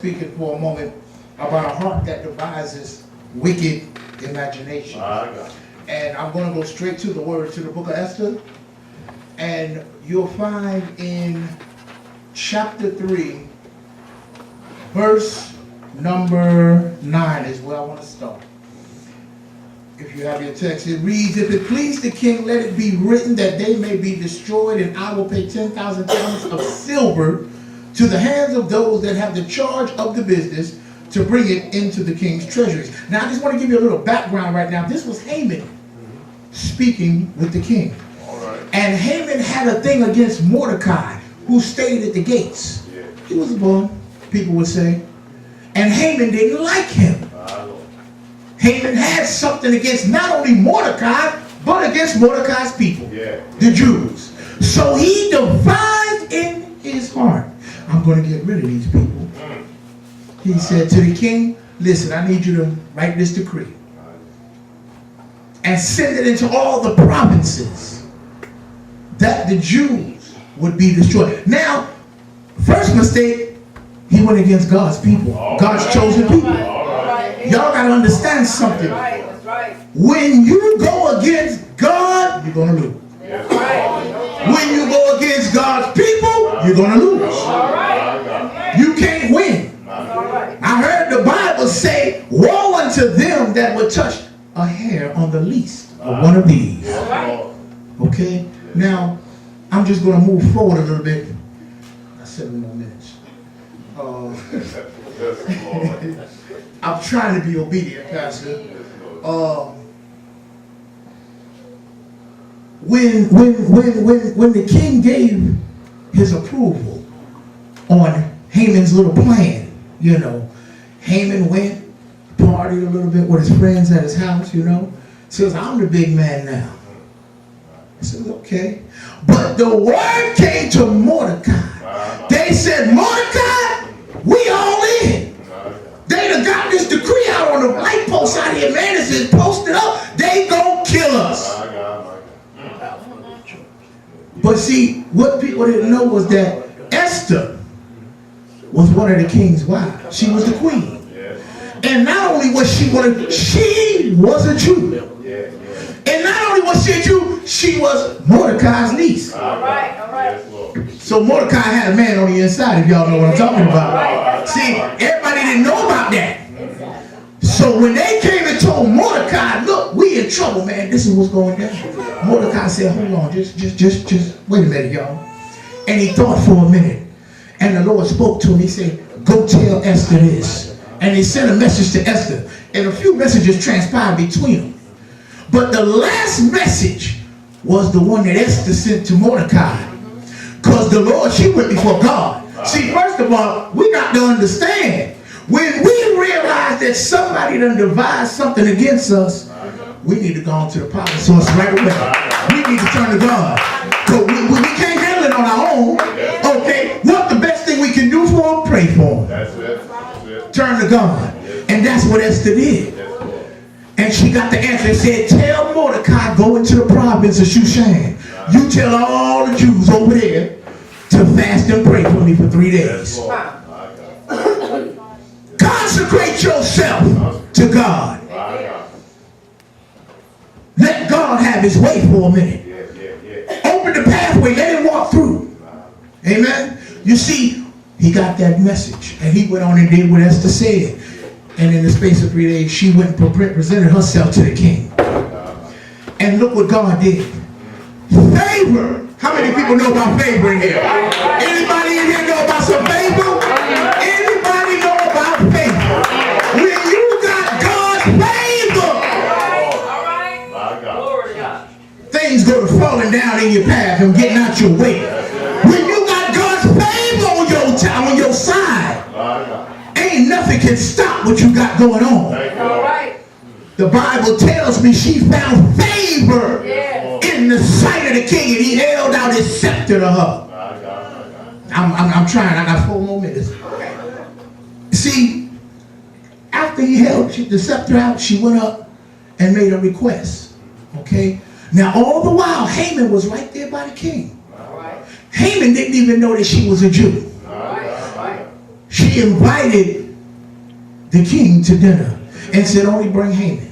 Speaking for a moment about a heart that devises wicked imagination. And I'm going to go straight to the word, to the book of Esther. And you'll find in chapter 3, verse number 9 is where I want to start. If you have your text, it reads, "If it please the king, let it be written that they may be destroyed, and I will pay 10,000 talents of silver to the hands of those that have the charge of the business to bring it into the king's treasuries." Now, I just want to give you a little background right now. This was Haman speaking with the king. And Haman had a thing against Mordecai, who stayed at the gates. He was a bum, people would say. And Haman didn't like him. Haman had something against not only Mordecai, but against Mordecai's people, the Jews. So he devised in his heart, I'm going to get rid of these people. He said to the king, listen, I need you to write this decree and send it into all the provinces that the Jews would be destroyed. Now, first mistake, he went against God's people, God's chosen people. Y'all got to understand something. When you go against God, you're going to lose. When you go against God's people, you're going to lose. You can't win. I heard the Bible say, woe unto them that would touch a hair on the least of one of these. Okay? Now, I'm just going to move forward a little bit. I 7 more minutes. I'm trying to be obedient, Pastor. When the king gave his approval on Haman's little plan, you know, Haman went, partied a little bit with his friends at his house, you know, says, I'm the big man now. I said, okay. But the word came to Mordecai. They said, Mordecai, we all in. They done got this decree out on the light post out here, man. It says posted up. They gonna kill us. But see, what people didn't know was that Esther was one of the king's wives. She was the queen. And not only was she she was a Jew. And not only was she a Jew, she was Mordecai's niece. All right. So Mordecai had a man on the inside, if y'all know what I'm talking about. See, everybody didn't know about that. So when they came and told Mordecai, look, we in trouble, man. This is what's going down. Mordecai said, hold on, just wait a minute, y'all. And he thought for a minute. And the Lord spoke to him. He said, go tell Esther this. And he sent a message to Esther. And a few messages transpired between them. But the last message was the one that Esther sent to Mordecai. Because the Lord, she went before God. See, first of all, we got to understand, when we realize that somebody done devised something against us, we need to go on to the power source right away. We need to turn to God. Because we can't handle it on our own. Okay, what's the best thing we can do for them? Pray for them. That's it. Turn to God. And that's what Esther did. And she got the answer. It said, tell Mordecai, go into the province of Shushan. You tell all the Jews over there to fast and pray for me for 3 days. Consecrate yourself to God. Let God have his way for a minute. Open the pathway. Let him walk through. Amen. You see, he got that message. And he went on and did what Esther said. And in the space of 3 days, she went and presented herself to the king. And look what God did. Favor. How many people know about favor in here? Anybody in here know about some favor? Anybody know about favor? When you got God's favor, things go to falling down in your path and getting out your way. When you got God's favor on your side, ain't nothing can stop what you got going on. The Bible tells me she found favor in the sight of the king, and he held out his scepter to her. I'm trying. I got 4 more minutes. See, after he held the scepter out, she went up and made a request. Okay? Now, all the while, Haman was right there by the king. Haman didn't even know that she was a Jew. she invited the king to dinner and said, only bring Haman.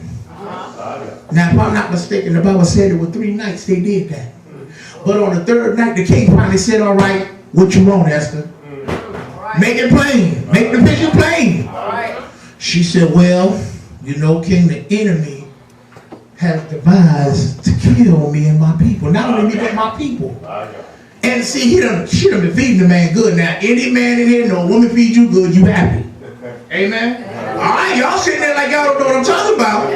Now, if I'm not mistaken, the Bible said it was 3 nights they did that. But on the 3rd night, the king finally said, all right, what you want, Esther? Make it plain. Make the vision plain. She said, well, you know, king, the enemy has devised to kill me and my people. Not only me, but my people. And see, she done been feeding the man good. Now, any man in here, no woman feed you good, you happy. Amen? All right, y'all sitting there like y'all don't know what I'm talking about.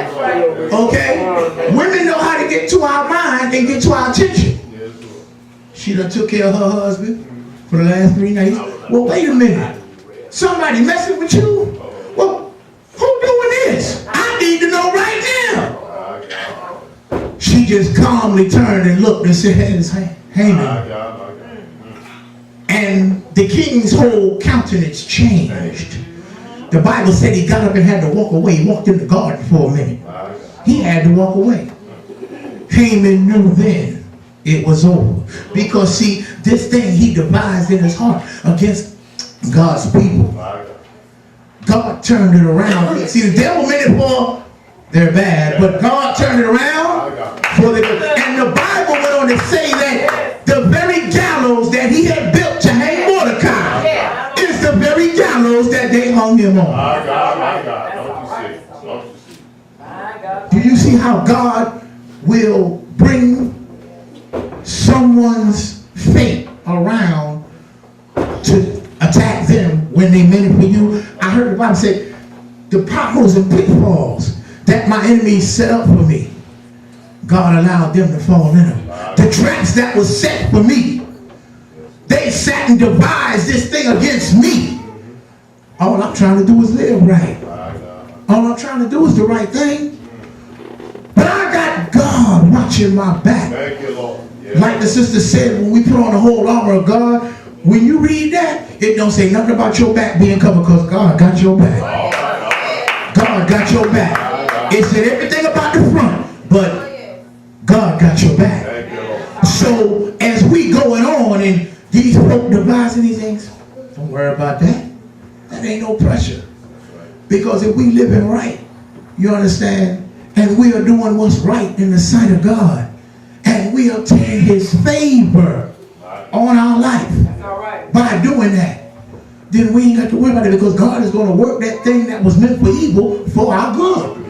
Okay? Women know how to get to our mind and get to our attention. She done took care of her husband for the last 3 nights. Well, wait a minute. Somebody messing with you? Well, who doing this? I need to know right now. She just calmly turned and looked and said, hey, it's Haman. And the king's whole countenance changed. The Bible said he got up and had to walk away. He walked in the garden for a minute. He had to walk away. Haman knew then it was over. Because see, this thing he devised in his heart against God's people. God turned it around. See, the devil meant it for their bad, but God turned it around for the good. And the Bible went on to say that the very gallows that he had built to hang Mordecai is the very gallows that they hung him on. My God. Don't you see? Do you see how God will bring someone's fate around to attack them when they meant it for you? I heard the Bible say, the potholes and pitfalls that my enemies set up for me, God allowed them to fall in them. The traps that was set for me, they sat and devised this thing against me. All I'm trying to do is live right. All I'm trying to do is the right thing. But I got God watching my back. Thank you, Lord. Like the sister said, when we put on the whole armor of God, when you read that, it don't say nothing about your back being covered because God got your back. God got your back. It said everything about the front, but God got your back. So as we going on and these folk devising these things, don't worry about that. That ain't no pressure. Because if we living right, you understand, and we are doing what's right in the sight of God, and we obtain his favor on our life by doing that, then we ain't got to worry about it because God is going to work that thing that was meant for evil for our good.